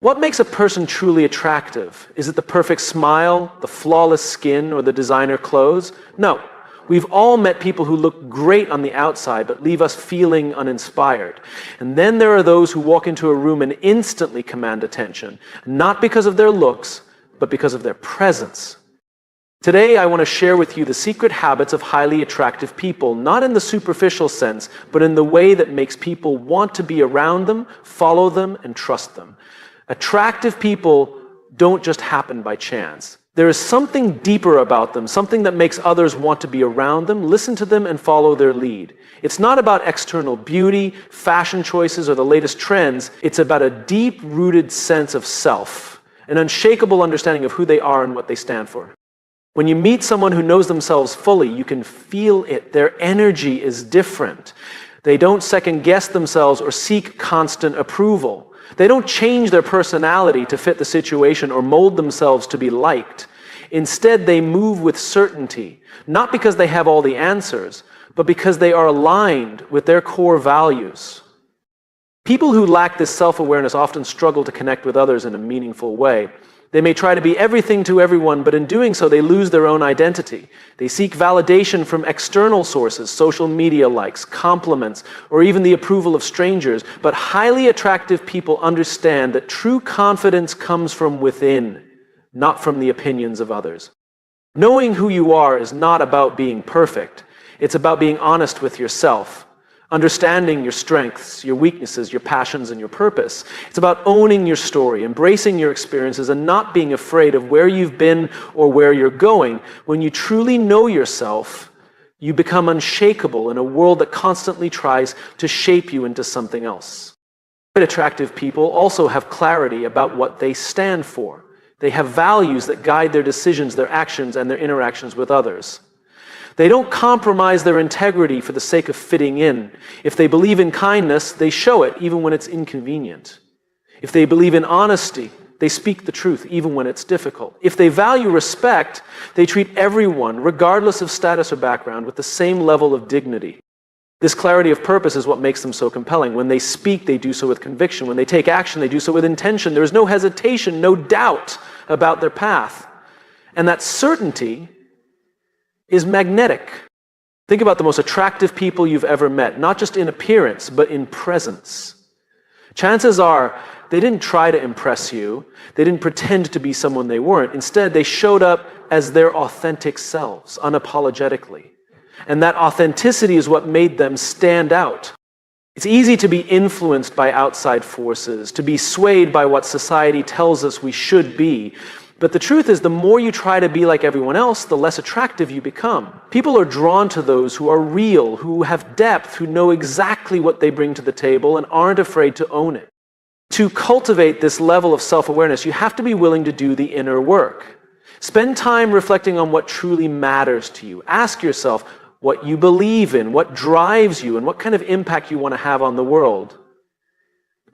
What makes a person truly attractive? Is it the perfect smile, the flawless skin, or the designer clothes? No. We've all met people who look great on the outside but leave us feeling uninspired. And then there are those who walk into a room and instantly command attention, not because of their looks, but because of their presence. Today, I want to share with you the secret habits of highly attractive people, not in the superficial sense, but in the way that makes people want to be around them, follow them, and trust them. Attractive people don't just happen by chance. There is something deeper about them, something that makes others want to be around them, listen to them, and follow their lead. It's not about external beauty, fashion choices, or the latest trends. It's about a deep-rooted sense of self, an unshakable understanding of who they are and what they stand for. When you meet someone who knows themselves fully, you can feel it. Their energy is different. They don't second-guess themselves or seek constant approval. They don't change their personality to fit the situation or mold themselves to be liked. Instead, they move with certainty, not because they have all the answers, but because they are aligned with their core values. People who lack this self-awareness often struggle to connect with others in a meaningful way. They may try to be everything to everyone, but in doing so, they lose their own identity. They seek validation from external sources, social media likes, compliments, or even the approval of strangers. But highly attractive people understand that true confidence comes from within, not from the opinions of others. Knowing who you are is not about being perfect. It's about being honest with yourself, understanding your strengths, your weaknesses, your passions, and your purpose. It's about owning your story, embracing your experiences, and not being afraid of where you've been or where you're going. When you truly know yourself, you become unshakable in a world that constantly tries to shape you into something else. Attractive people also have clarity about what they stand for. They have values that guide their decisions, their actions, and their interactions with others. They don't compromise their integrity for the sake of fitting in. If they believe in kindness, they show it even when it's inconvenient. If they believe in honesty, they speak the truth even when it's difficult. If they value respect, they treat everyone, regardless of status or background, with the same level of dignity. This clarity of purpose is what makes them so compelling. When they speak, they do so with conviction. When they take action, they do so with intention. There is no hesitation, no doubt about their path. And that certainty is magnetic. Think about the most attractive people you've ever met, not just in appearance, but in presence. Chances are they didn't try to impress you. They didn't pretend to be someone they weren't. Instead, they showed up as their authentic selves, unapologetically. And that authenticity is what made them stand out. It's easy to be influenced by outside forces, to be swayed by what society tells us we should be. But the truth is, the more you try to be like everyone else, the less attractive you become. People are drawn to those who are real, who have depth, who know exactly what they bring to the table and aren't afraid to own it. To cultivate this level of self-awareness, you have to be willing to do the inner work. Spend time reflecting on what truly matters to you. Ask yourself what you believe in, what drives you, and what kind of impact you want to have on the world.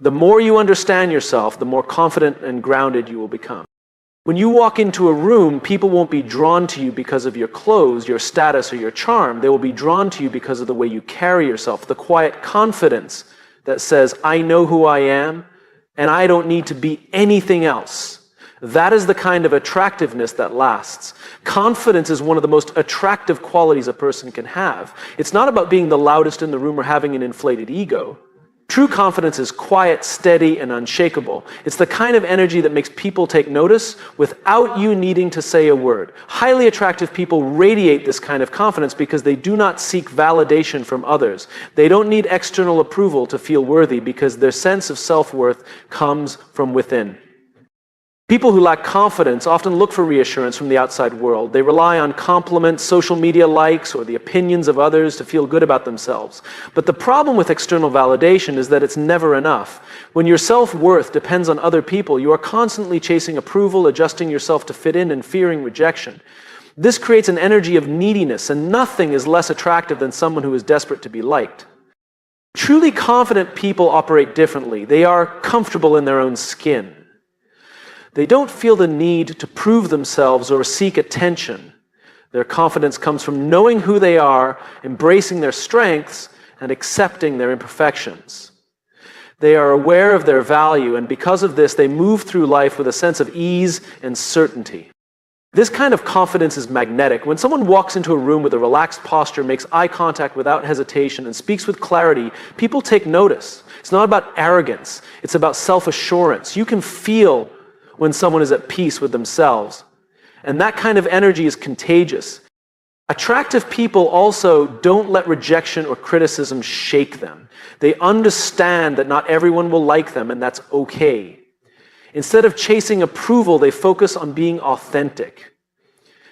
The more you understand yourself, the more confident and grounded you will become. When you walk into a room, people won't be drawn to you because of your clothes, your status, or your charm. They will be drawn to you because of the way you carry yourself, the quiet confidence that says, I know who I am, and I don't need to be anything else. That is the kind of attractiveness that lasts. Confidence is one of the most attractive qualities a person can have. It's not about being the loudest in the room or having an inflated ego. True confidence is quiet, steady, and unshakable. It's the kind of energy that makes people take notice without you needing to say a word. Highly attractive people radiate this kind of confidence because they do not seek validation from others. They don't need external approval to feel worthy because their sense of self-worth comes from within. People who lack confidence often look for reassurance from the outside world. They rely on compliments, social media likes, or the opinions of others to feel good about themselves. But the problem with external validation is that it's never enough. When your self-worth depends on other people, you are constantly chasing approval, adjusting yourself to fit in, and fearing rejection. This creates an energy of neediness, and nothing is less attractive than someone who is desperate to be liked. Truly confident people operate differently. They are comfortable in their own skin. They don't feel the need to prove themselves or seek attention. Their confidence comes from knowing who they are, embracing their strengths, and accepting their imperfections. They are aware of their value, and because of this, they move through life with a sense of ease and certainty. This kind of confidence is magnetic. When someone walks into a room with a relaxed posture, makes eye contact without hesitation, and speaks with clarity, people take notice. It's not about arrogance. It's about self-assurance. You can feel when someone is at peace with themselves. And that kind of energy is contagious. Attractive people also don't let rejection or criticism shake them. They understand that not everyone will like them, and that's okay. Instead of chasing approval, they focus on being authentic.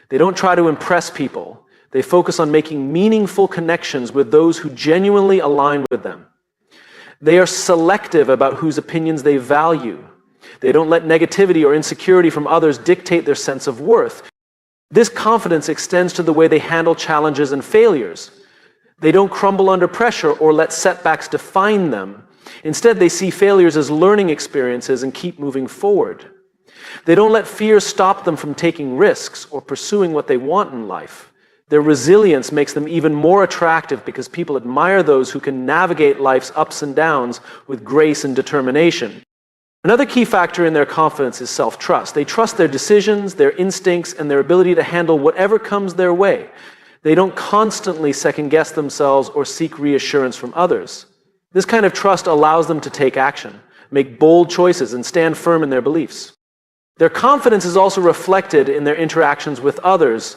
They don't try to impress people. They focus on making meaningful connections with those who genuinely align with them. They are selective about whose opinions they value. They don't let negativity or insecurity from others dictate their sense of worth. This confidence extends to the way they handle challenges and failures. They don't crumble under pressure or let setbacks define them. Instead, they see failures as learning experiences and keep moving forward. They don't let fear stop them from taking risks or pursuing what they want in life. Their resilience makes them even more attractive because people admire those who can navigate life's ups and downs with grace and determination. Another key factor in their confidence is self-trust. They trust their decisions, their instincts, and their ability to handle whatever comes their way. They don't constantly second-guess themselves or seek reassurance from others. This kind of trust allows them to take action, make bold choices, and stand firm in their beliefs. Their confidence is also reflected in their interactions with others.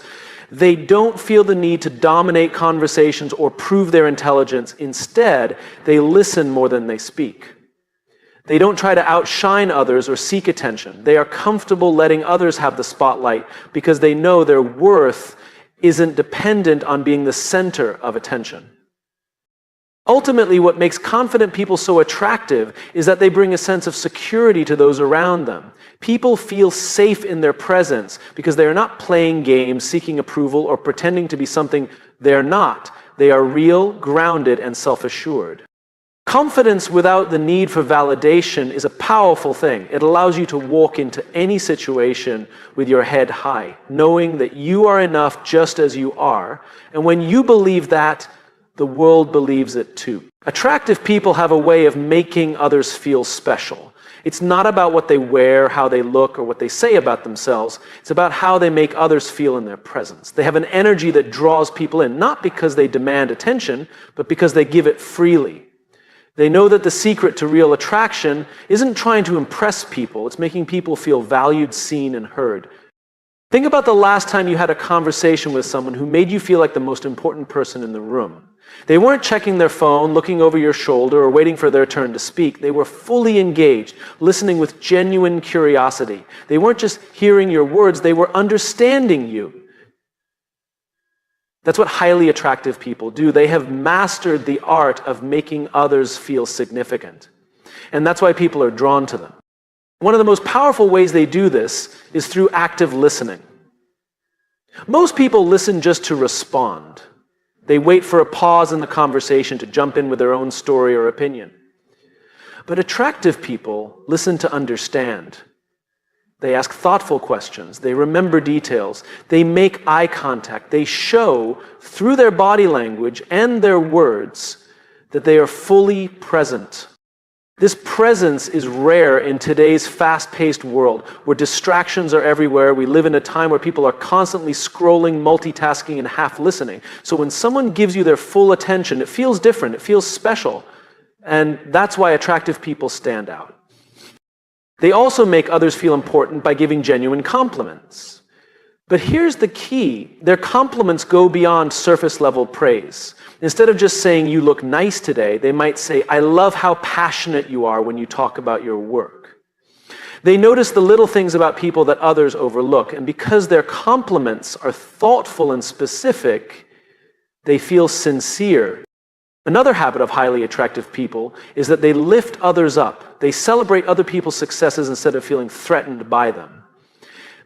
They don't feel the need to dominate conversations or prove their intelligence. Instead, they listen more than they speak. They don't try to outshine others or seek attention. They are comfortable letting others have the spotlight because they know their worth isn't dependent on being the center of attention. Ultimately, what makes confident people so attractive is that they bring a sense of security to those around them. People feel safe in their presence because they are not playing games, seeking approval, or pretending to be something they're not. They are real, grounded, and self-assured. Confidence without the need for validation is a powerful thing. It allows you to walk into any situation with your head high, knowing that you are enough just as you are. And when you believe that, the world believes it too. Attractive people have a way of making others feel special. It's not about what they wear, how they look, or what they say about themselves. It's about how they make others feel in their presence. They have an energy that draws people in, not because they demand attention, but because they give it freely. They know that the secret to real attraction isn't trying to impress people, it's making people feel valued, seen, and heard. Think about the last time you had a conversation with someone who made you feel like the most important person in the room. They weren't checking their phone, looking over your shoulder, or waiting for their turn to speak. They were fully engaged, listening with genuine curiosity. They weren't just hearing your words, they were understanding you. That's what highly attractive people do. They have mastered the art of making others feel significant. And that's why people are drawn to them. One of the most powerful ways they do this is through active listening. Most people listen just to respond. They wait for a pause in the conversation to jump in with their own story or opinion. But attractive people listen to understand. They ask thoughtful questions. They remember details. They make eye contact. They show through their body language and their words that they are fully present. This presence is rare in today's fast-paced world where distractions are everywhere. We live in a time where people are constantly scrolling, multitasking, and half listening. So when someone gives you their full attention, it feels different. It feels special. And that's why attractive people stand out. They also make others feel important by giving genuine compliments. But here's the key. Their compliments go beyond surface-level praise. Instead of just saying, "You look nice today," they might say, "I love how passionate you are when you talk about your work." They notice the little things about people that others overlook. And because their compliments are thoughtful and specific, they feel sincere. Another habit of highly attractive people is that they lift others up. They celebrate other people's successes instead of feeling threatened by them.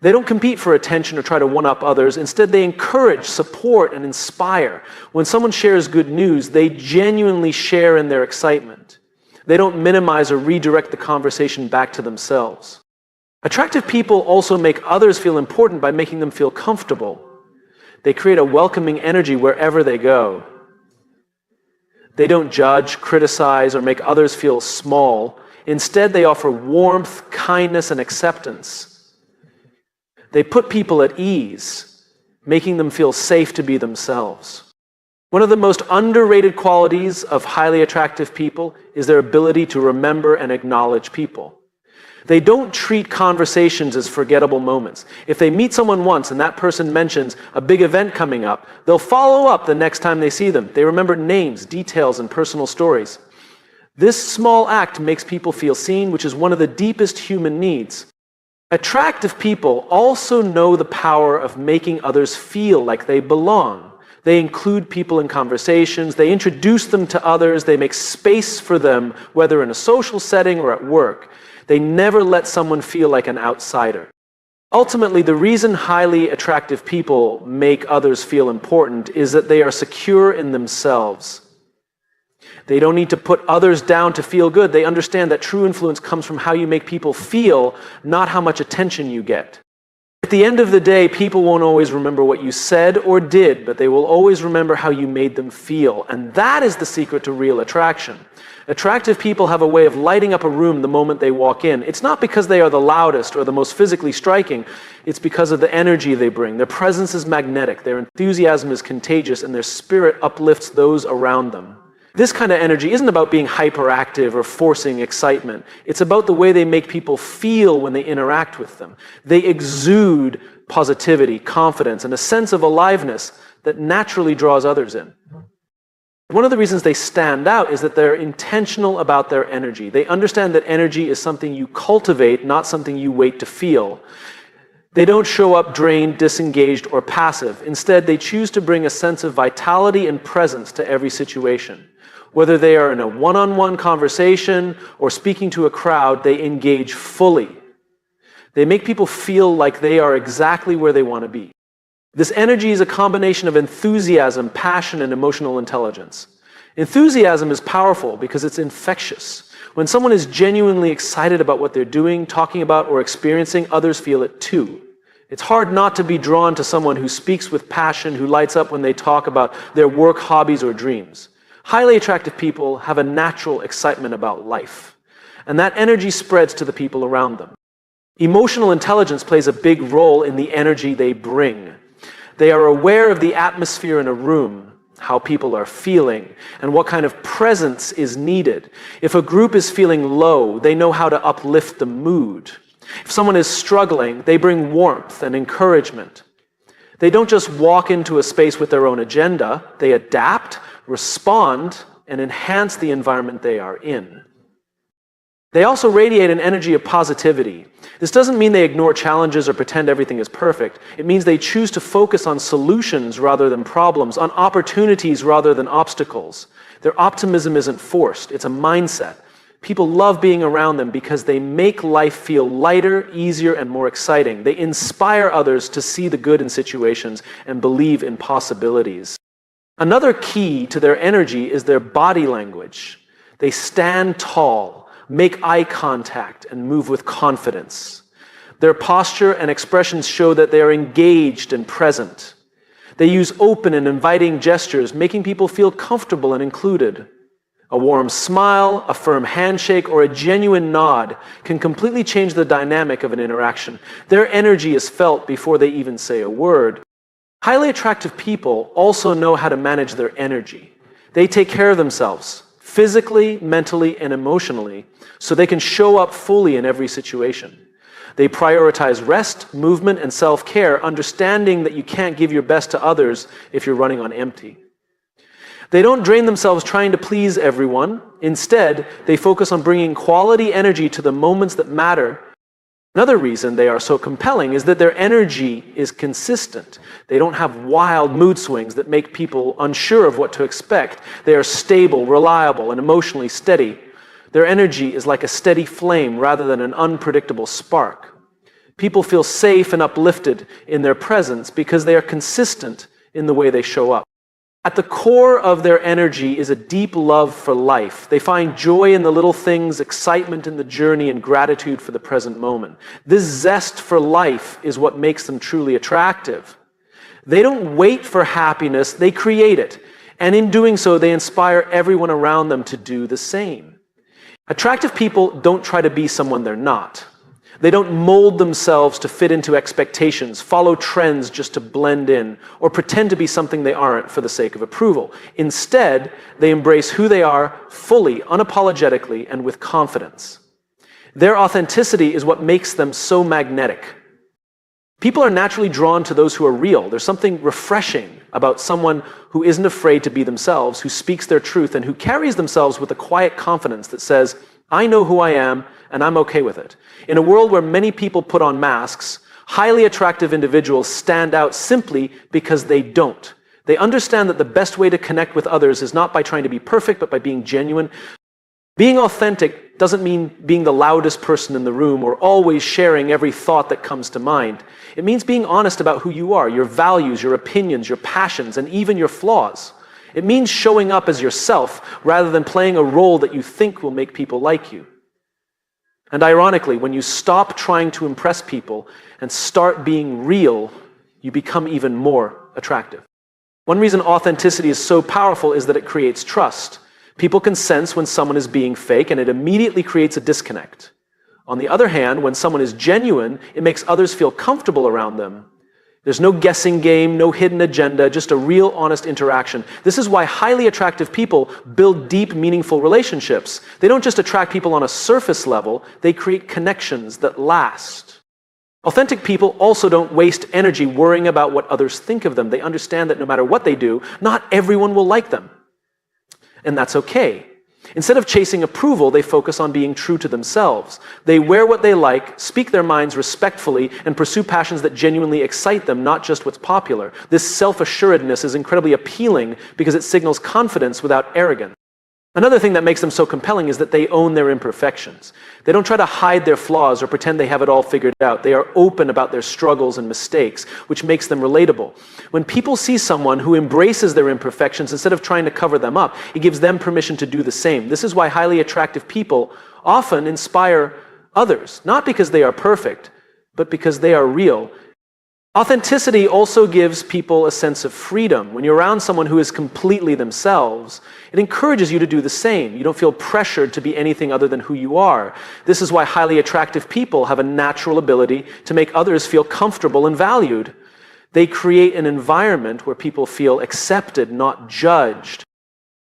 They don't compete for attention or try to one-up others. Instead, they encourage, support, and inspire. When someone shares good news, they genuinely share in their excitement. They don't minimize or redirect the conversation back to themselves. Attractive people also make others feel important by making them feel comfortable. They create a welcoming energy wherever they go. They don't judge, criticize, or make others feel small. Instead, they offer warmth, kindness, and acceptance. They put people at ease, making them feel safe to be themselves. One of the most underrated qualities of highly attractive people is their ability to remember and acknowledge people. They don't treat conversations as forgettable moments. If they meet someone once and that person mentions a big event coming up, they'll follow up the next time they see them. They remember names, details, and personal stories. This small act makes people feel seen, which is one of the deepest human needs. Attractive people also know the power of making others feel like they belong. They include people in conversations, they introduce them to others, they make space for them, whether in a social setting or at work. They never let someone feel like an outsider. Ultimately, the reason highly attractive people make others feel important is that they are secure in themselves. They don't need to put others down to feel good. They understand that true influence comes from how you make people feel, not how much attention you get. At the end of the day, people won't always remember what you said or did, but they will always remember how you made them feel. And that is the secret to real attraction. Attractive people have a way of lighting up a room the moment they walk in. It's not because they are the loudest or the most physically striking. It's because of the energy they bring. Their presence is magnetic, their enthusiasm is contagious, and their spirit uplifts those around them. This kind of energy isn't about being hyperactive or forcing excitement. It's about the way they make people feel when they interact with them. They exude positivity, confidence, and a sense of aliveness that naturally draws others in. One of the reasons they stand out is that they're intentional about their energy. They understand that energy is something you cultivate, not something you wait to feel. They don't show up drained, disengaged, or passive. Instead, they choose to bring a sense of vitality and presence to every situation. Whether they are in a one-on-one conversation or speaking to a crowd, they engage fully. They make people feel like they are exactly where they want to be. This energy is a combination of enthusiasm, passion, and emotional intelligence. Enthusiasm is powerful because it's infectious. When someone is genuinely excited about what they're doing, talking about, or experiencing, others feel it too. It's hard not to be drawn to someone who speaks with passion, who lights up when they talk about their work, hobbies, or dreams. Highly attractive people have a natural excitement about life, and that energy spreads to the people around them. Emotional intelligence plays a big role in the energy they bring. They are aware of the atmosphere in a room, how people are feeling, and what kind of presence is needed. If a group is feeling low, they know how to uplift the mood. If someone is struggling, they bring warmth and encouragement. They don't just walk into a space with their own agenda, they adapt, respond, and enhance the environment they are in. They also radiate an energy of positivity. This doesn't mean they ignore challenges or pretend everything is perfect. It means they choose to focus on solutions rather than problems, on opportunities rather than obstacles. Their optimism isn't forced, it's a mindset. People love being around them because they make life feel lighter, easier, and more exciting. They inspire others to see the good in situations and believe in possibilities. Another key to their energy is their body language. They stand tall, make eye contact, and move with confidence. Their posture and expressions show that they are engaged and present. They use open and inviting gestures, making people feel comfortable and included. A warm smile, a firm handshake, or a genuine nod can completely change the dynamic of an interaction. Their energy is felt before they even say a word. Highly attractive people also know how to manage their energy. They take care of themselves, physically, mentally, and emotionally, so they can show up fully in every situation. They prioritize rest, movement, and self-care, understanding that you can't give your best to others if you're running on empty. They don't drain themselves trying to please everyone. Instead, they focus on bringing quality energy to the moments that matter. Another reason they are so compelling is that their energy is consistent. They don't have wild mood swings that make people unsure of what to expect. They are stable, reliable, and emotionally steady. Their energy is like a steady flame rather than an unpredictable spark. People feel safe and uplifted in their presence because they are consistent in the way they show up. At the core of their energy is a deep love for life. They find joy in the little things, excitement in the journey, and gratitude for the present moment. This zest for life is what makes them truly attractive. They don't wait for happiness, they create it. And in doing so, they inspire everyone around them to do the same. Attractive people don't try to be someone they're not. They don't mold themselves to fit into expectations, follow trends just to blend in, or pretend to be something they aren't for the sake of approval. Instead, they embrace who they are fully, unapologetically, and with confidence. Their authenticity is what makes them so magnetic. People are naturally drawn to those who are real. There's something refreshing about someone who isn't afraid to be themselves, who speaks their truth, and who carries themselves with a quiet confidence that says, I know who I am, and I'm okay with it. In a world where many people put on masks, highly attractive individuals stand out simply because they don't. They understand that the best way to connect with others is not by trying to be perfect, but by being genuine. Being authentic doesn't mean being the loudest person in the room or always sharing every thought that comes to mind. It means being honest about who you are, your values, your opinions, your passions, and even your flaws. It means showing up as yourself rather than playing a role that you think will make people like you. And ironically, when you stop trying to impress people and start being real, you become even more attractive. One reason authenticity is so powerful is that it creates trust. People can sense when someone is being fake, and it immediately creates a disconnect. On the other hand, when someone is genuine, it makes others feel comfortable around them. There's no guessing game, no hidden agenda, just a real, honest interaction. This is why highly attractive people build deep, meaningful relationships. They don't just attract people on a surface level, they create connections that last. Authentic people also don't waste energy worrying about what others think of them. They understand that no matter what they do, not everyone will like them. And that's okay. Instead of chasing approval, they focus on being true to themselves. They wear what they like, speak their minds respectfully, and pursue passions that genuinely excite them, not just what's popular. This self-assuredness is incredibly appealing because it signals confidence without arrogance. Another thing that makes them so compelling is that they own their imperfections. They don't try to hide their flaws or pretend they have it all figured out. They are open about their struggles and mistakes, which makes them relatable. When people see someone who embraces their imperfections instead of trying to cover them up, it gives them permission to do the same. This is why highly attractive people often inspire others, not because they are perfect, but because they are real. Authenticity also gives people a sense of freedom. When you're around someone who is completely themselves, it encourages you to do the same. You don't feel pressured to be anything other than who you are. This is why highly attractive people have a natural ability to make others feel comfortable and valued. They create an environment where people feel accepted, not judged.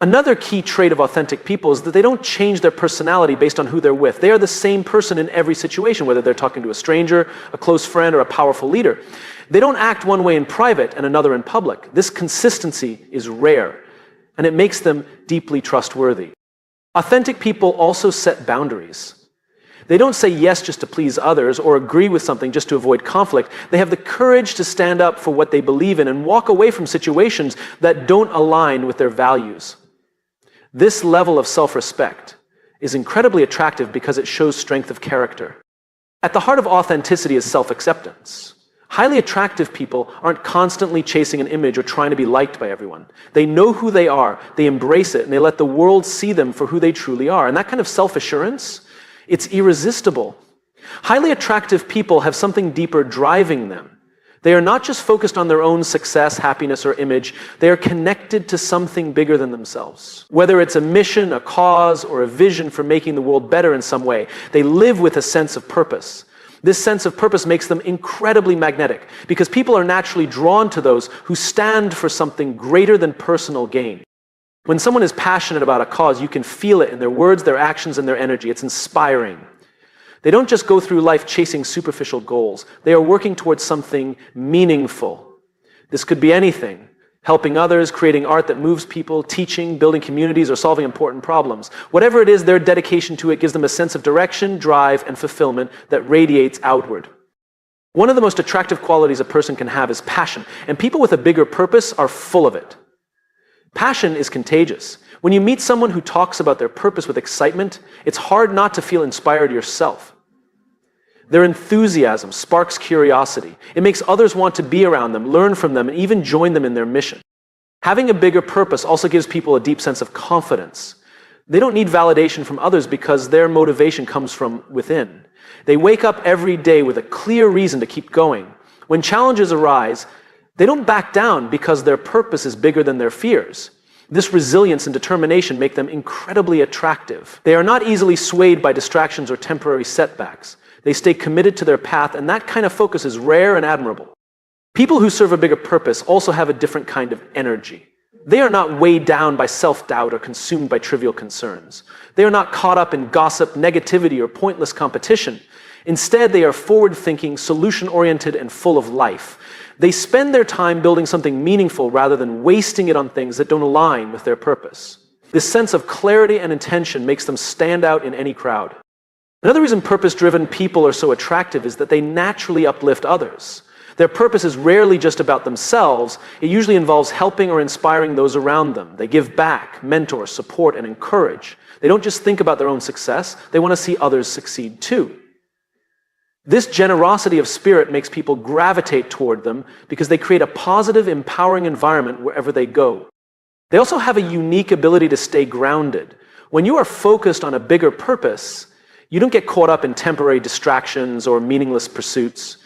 Another key trait of authentic people is that they don't change their personality based on who they're with. They are the same person in every situation, whether they're talking to a stranger, a close friend, or a powerful leader. They don't act one way in private and another in public. This consistency is rare, and it makes them deeply trustworthy. Authentic people also set boundaries. They don't say yes just to please others or agree with something just to avoid conflict. They have the courage to stand up for what they believe in and walk away from situations that don't align with their values. This level of self-respect is incredibly attractive because it shows strength of character. At the heart of authenticity is self-acceptance. Highly attractive people aren't constantly chasing an image or trying to be liked by everyone. They know who they are, they embrace it, and they let the world see them for who they truly are. And that kind of self-assurance, it's irresistible. Highly attractive people have something deeper driving them. They are not just focused on their own success, happiness, or image. They are connected to something bigger than themselves. Whether it's a mission, a cause, or a vision for making the world better in some way, they live with a sense of purpose. This sense of purpose makes them incredibly magnetic because people are naturally drawn to those who stand for something greater than personal gain. When someone is passionate about a cause, you can feel it in their words, their actions, and their energy. It's inspiring. They don't just go through life chasing superficial goals. They are working towards something meaningful. This could be anything. Helping others, creating art that moves people, teaching, building communities, or solving important problems. Whatever it is, their dedication to it gives them a sense of direction, drive, and fulfillment that radiates outward. One of the most attractive qualities a person can have is passion, and people with a bigger purpose are full of it. Passion is contagious. When you meet someone who talks about their purpose with excitement, it's hard not to feel inspired yourself. Their enthusiasm sparks curiosity. It makes others want to be around them, learn from them, and even join them in their mission. Having a bigger purpose also gives people a deep sense of confidence. They don't need validation from others because their motivation comes from within. They wake up every day with a clear reason to keep going. When challenges arise, they don't back down because their purpose is bigger than their fears. This resilience and determination make them incredibly attractive. They are not easily swayed by distractions or temporary setbacks. They stay committed to their path, and that kind of focus is rare and admirable. People who serve a bigger purpose also have a different kind of energy. They are not weighed down by self-doubt or consumed by trivial concerns. They are not caught up in gossip, negativity, or pointless competition. Instead, they are forward-thinking, solution-oriented, and full of life. They spend their time building something meaningful rather than wasting it on things that don't align with their purpose. This sense of clarity and intention makes them stand out in any crowd. Another reason purpose-driven people are so attractive is that they naturally uplift others. Their purpose is rarely just about themselves. It usually involves helping or inspiring those around them. They give back, mentor, support, and encourage. They don't just think about their own success, they want to see others succeed too. This generosity of spirit makes people gravitate toward them because they create a positive, empowering environment wherever they go. They also have a unique ability to stay grounded. When you are focused on a bigger purpose, you don't get caught up in temporary distractions or meaningless pursuits.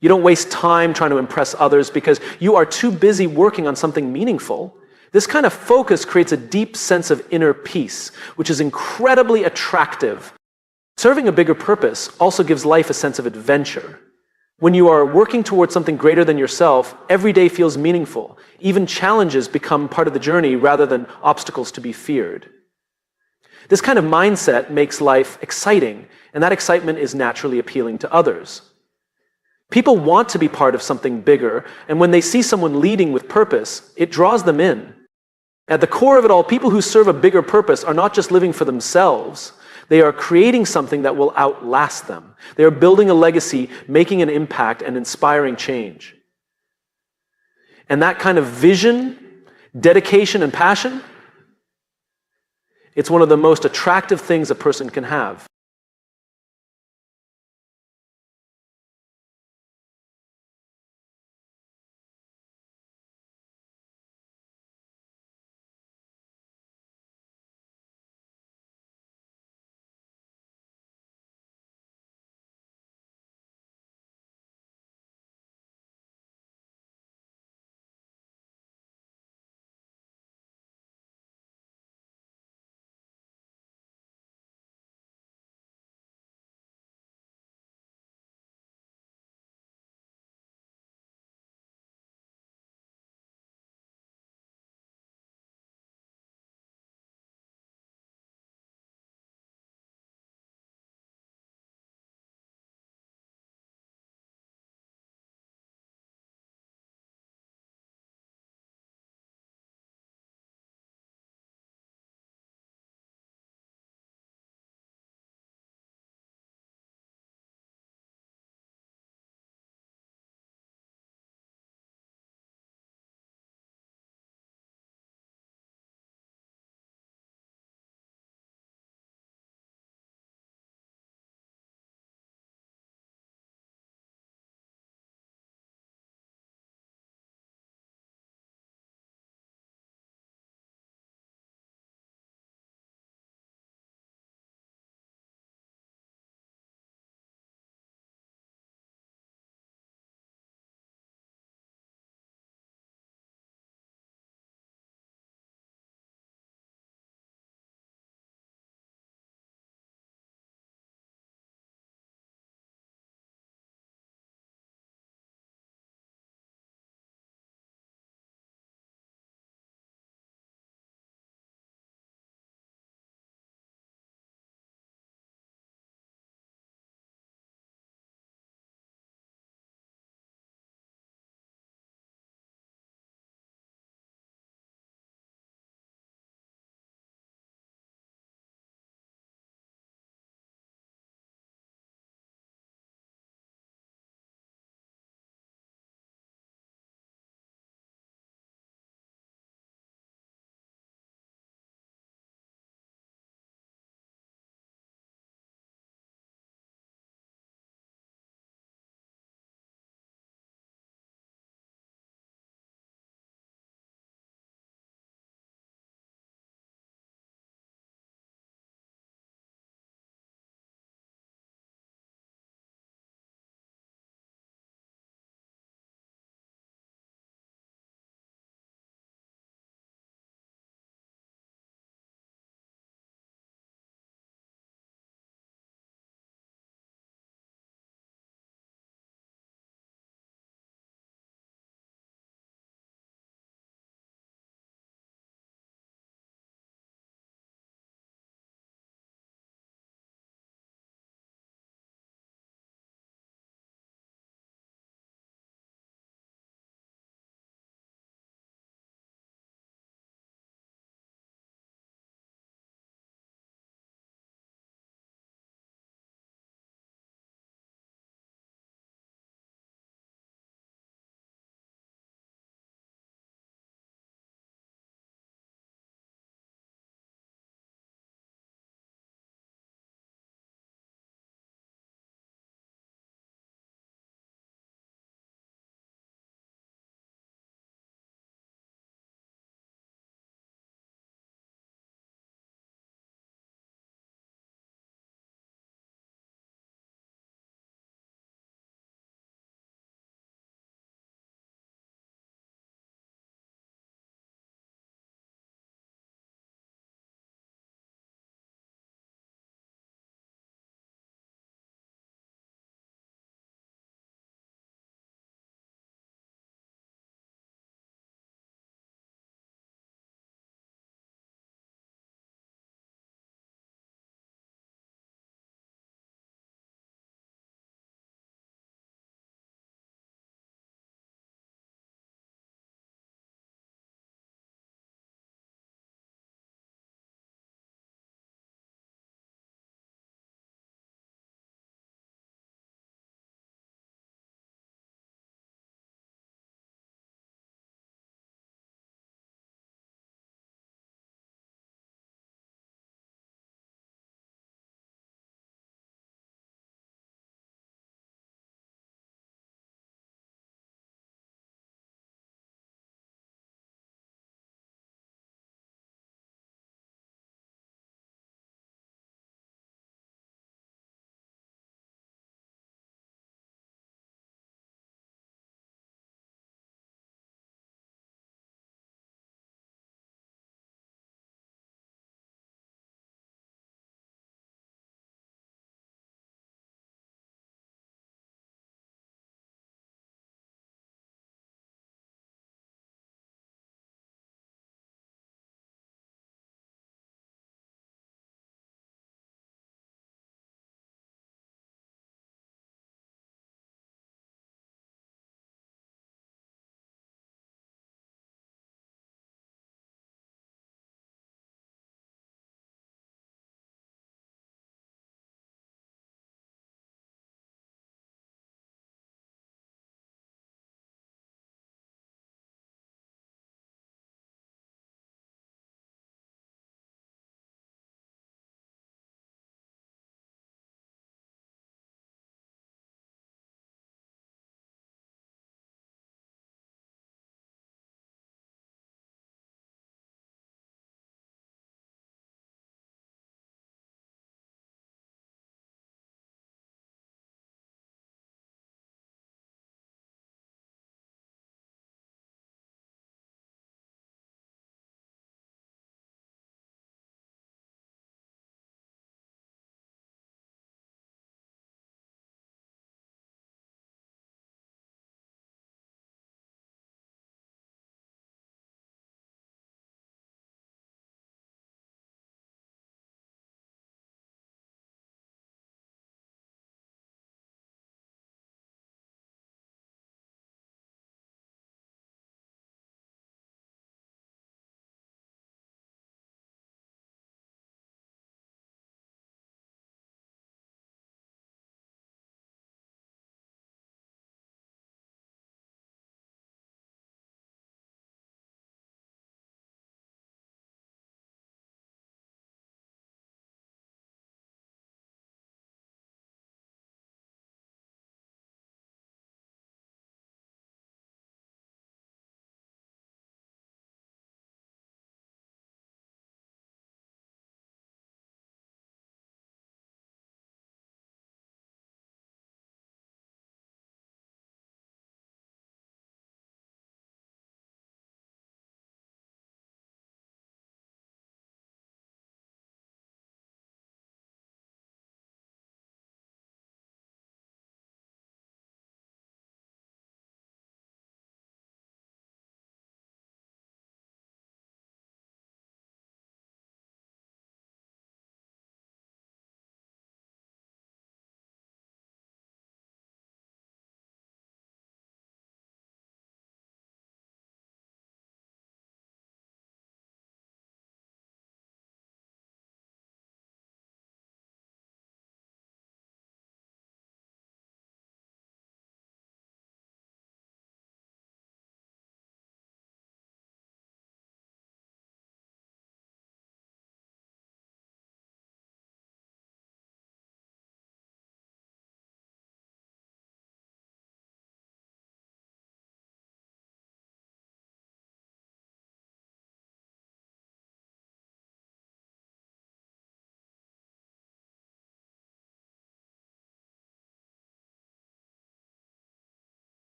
You don't waste time trying to impress others because you are too busy working on something meaningful. This kind of focus creates a deep sense of inner peace, which is incredibly attractive. Serving a bigger purpose also gives life a sense of adventure. When you are working towards something greater than yourself, every day feels meaningful. Even challenges become part of the journey rather than obstacles to be feared. This kind of mindset makes life exciting, and that excitement is naturally appealing to others. People want to be part of something bigger, and when they see someone leading with purpose, it draws them in. At the core of it all, people who serve a bigger purpose are not just living for themselves. They are creating something that will outlast them. They are building a legacy, making an impact, and inspiring change. And that kind of vision, dedication, and passion, it's one of the most attractive things a person can have.